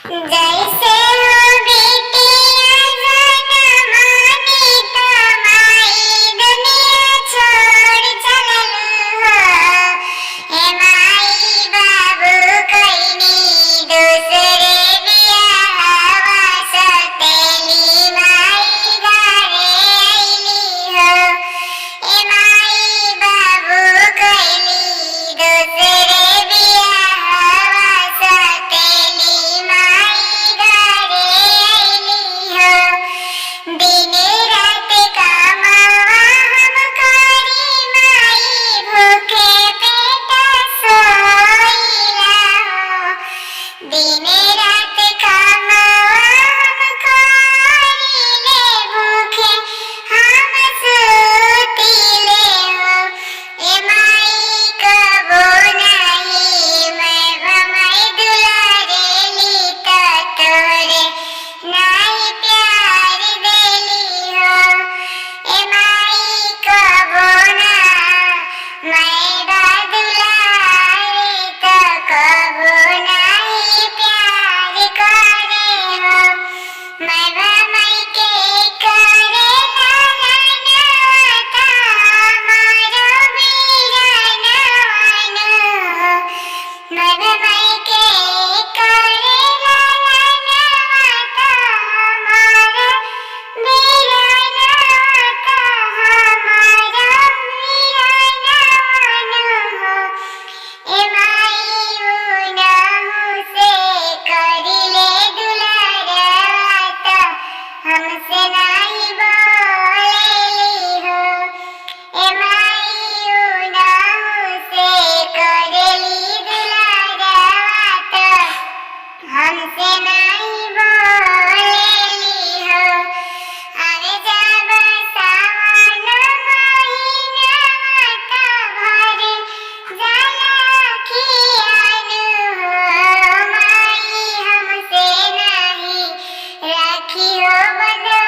जैसे हो बेटिया जन्म मानी तमाई दुनिया छोड़ चलल हो। हे माई बाबू कईनी दूसरे बियाहवा सतेली माई घरे अइली हो। हे माई बाबू कईनी दूसरे बियाहवा सतेली माई घरे अइली हो। दिन रात कमावा हम करी माई भूखे पेट सोइला हो। दिन रात कमावा हम करीले भूखे हम सुतीले हो। ए माई कबो नाही मैं भमाई दुलारेली त तोरे नाही प्यार देली हो। ए माई कबो ना मैं दुलारे त कबो नाही प्यार करे हो। मैं भमाई के करे लालनवाता मारो वीरनवन हो। मैं भमाई के करे लालनवाता मारो वीरनवाता हमारो वीरनवन हो। ए माई उनहु से करिले दुलारवाता हमसे नाही बोलेली हो। ए माई उनहु से करेली दुलारवाता हमसे नाही बोलेली हो। आवे जब सावन महिनावा त भर जाला खियान हो। माई हमसे नाही राखी हो बंधवा